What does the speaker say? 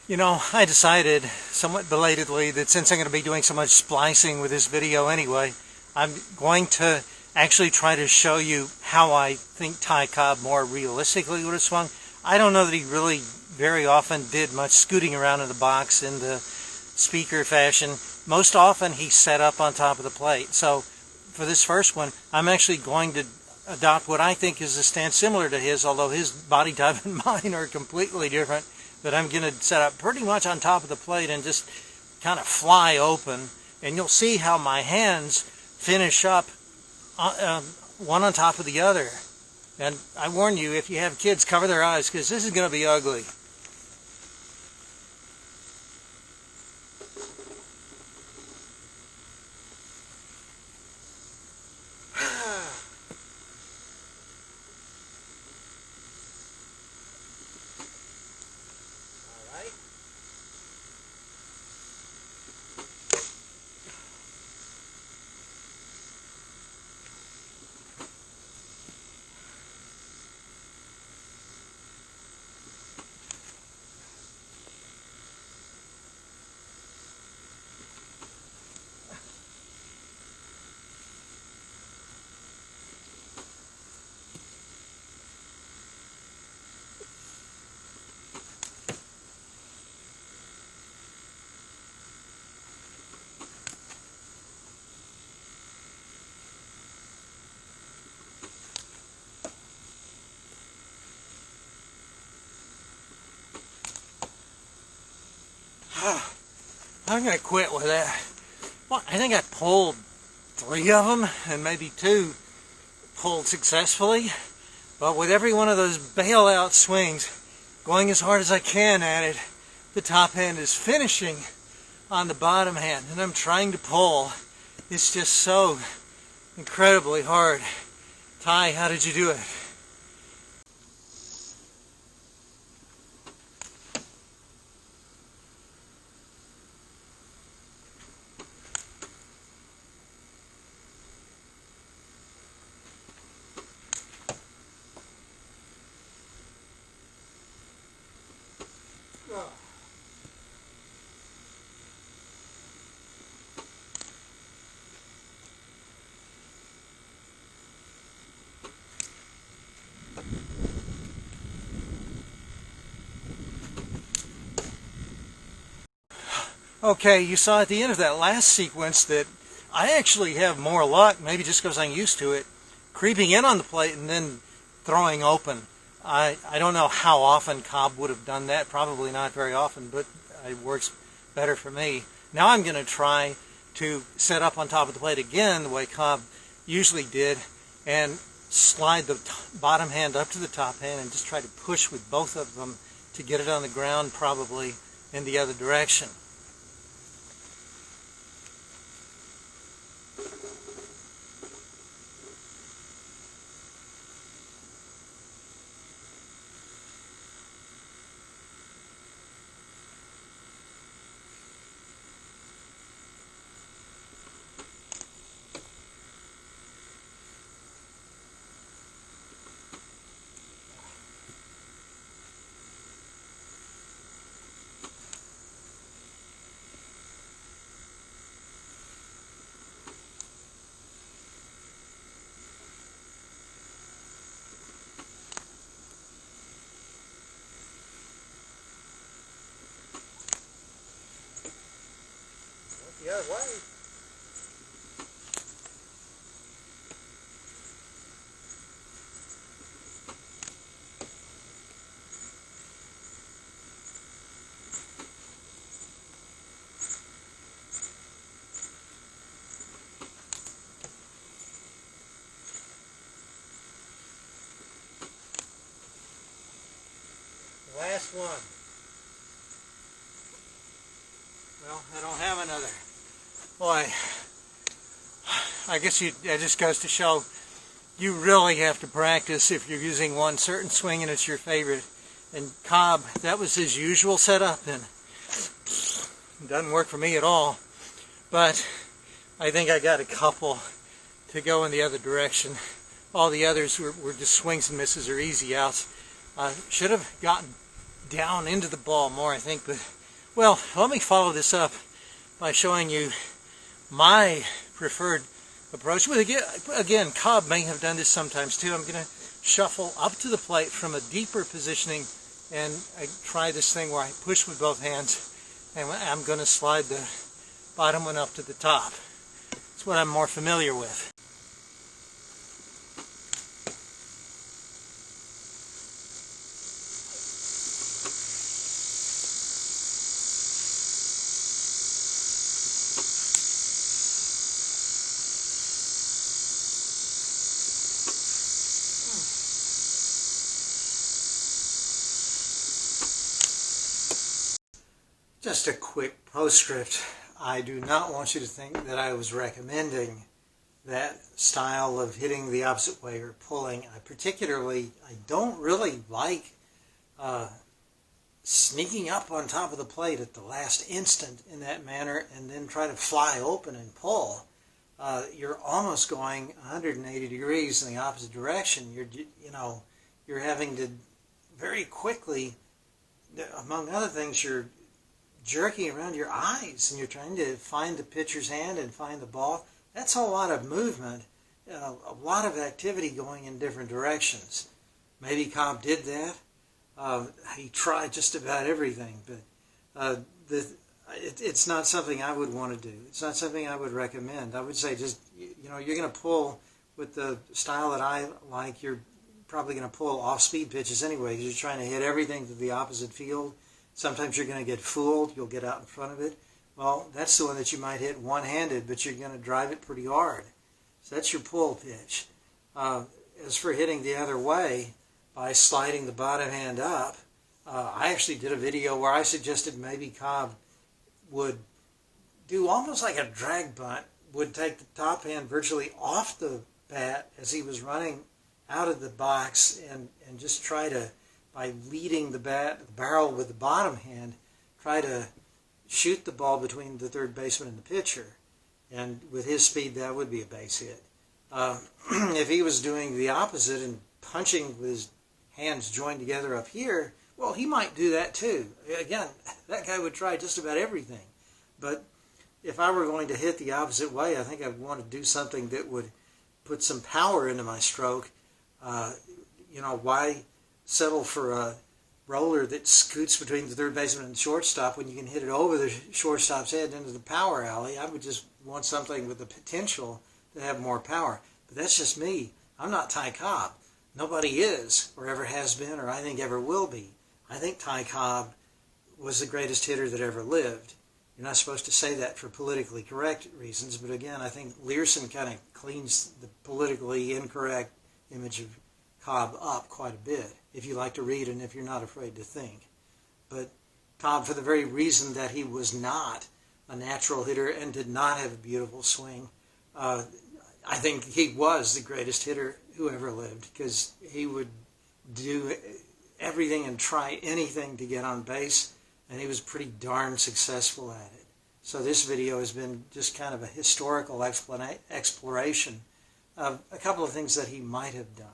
You know, I decided somewhat belatedly that since I'm going to be doing so much splicing with this video anyway, I'm going to actually try to show you how I think Ty Cobb more realistically would have swung. I don't know that he really very often did much scooting around in the box in the speaker fashion. Most often he set up on top of the plate. So for this first one, I'm actually going to adopt what I think is a stance similar to his, although his body type and mine are completely different. But I'm going to set up pretty much on top of the plate and just kind of fly open. And you'll see how my hands finish up one on top of the other. And I warn you, if you have kids, cover their eyes, because this is going to be ugly. I'm going to quit with that. Well, I think I pulled 3 of them, and maybe 2 pulled successfully. But with every one of those bailout swings, going as hard as I can at it, the top hand is finishing on the bottom hand, and I'm trying to pull. It's just so incredibly hard. Ty, how did you do it? Okay, you saw at the end of that last sequence that I actually have more luck, maybe just because I'm used to it, creeping in on the plate and then throwing open. I don't know how often Cobb would have done that, probably not very often, but it works better for me. Now I'm going to try to set up on top of the plate again the way Cobb usually did and slide the bottom hand up to the top hand and just try to push with both of them to get it on the ground, probably in the other direction. The other way. Last one. Well, I don't have another. Boy, I guess that just goes to show you really have to practice if you're using one certain swing and it's your favorite. And Cobb, that was his usual setup, and it doesn't work for me at all. But I think I got a couple to go in the other direction. All the others were just swings and misses or easy outs. Should have gotten down into the ball more, I think. But, well, let me follow this up by showing you my preferred approach. But again, Cobb may have done this sometimes too. I'm going to shuffle up to the plate from a deeper positioning, and I try this thing where I push with both hands, and I'm going to slide the bottom one up to the top. It's what I'm more familiar with. Just a quick postscript. I do not want you to think that I was recommending that style of hitting the opposite way or pulling. I don't really like sneaking up on top of the plate at the last instant in that manner and then try to fly open and pull. You're almost going 180 degrees in the opposite direction. You're having to very quickly, among other things, you're jerking around your eyes and you're trying to find the pitcher's hand and find the ball. That's a lot of movement, a lot of activity going in different directions. Maybe Cobb did that. He tried just about everything, but it's not something I would want to do. It's not something I would recommend. I would say just, you're going to pull with the style that I like. You're probably going to pull off-speed pitches anyway because you're trying to hit everything to the opposite field. Sometimes you're going to get fooled. You'll get out in front of it. Well, that's the one that you might hit one-handed, but you're going to drive it pretty hard. So that's your pull pitch. As for hitting the other way, by sliding the bottom hand up, I actually did a video where I suggested maybe Cobb would do almost like a drag bunt, would take the top hand virtually off the bat as he was running out of the box and just try to, by leading the barrel with the bottom hand, try to shoot the ball between the third baseman and the pitcher. And with his speed, that would be a base hit. If he was doing the opposite and punching with his hands joined together up here, well, he might do that too. Again, that guy would try just about everything. But if I were going to hit the opposite way, I think I'd want to do something that would put some power into my stroke. Why settle for a roller that scoots between the third baseman and the shortstop when you can hit it over the shortstop's head into the power alley? I would just want something with the potential to have more power. But that's just me. I'm not Ty Cobb. Nobody is, or ever has been, or I think ever will be. I think Ty Cobb was the greatest hitter that ever lived. You're not supposed to say that for politically correct reasons, but again, I think Learson kind of cleans the politically incorrect image of Cobb up quite a bit, if you like to read and if you're not afraid to think. But Cobb, for the very reason that he was not a natural hitter and did not have a beautiful swing, I think he was the greatest hitter who ever lived, because he would do everything and try anything to get on base, and he was pretty darn successful at it. So this video has been just kind of a historical exploration of a couple of things that he might have done.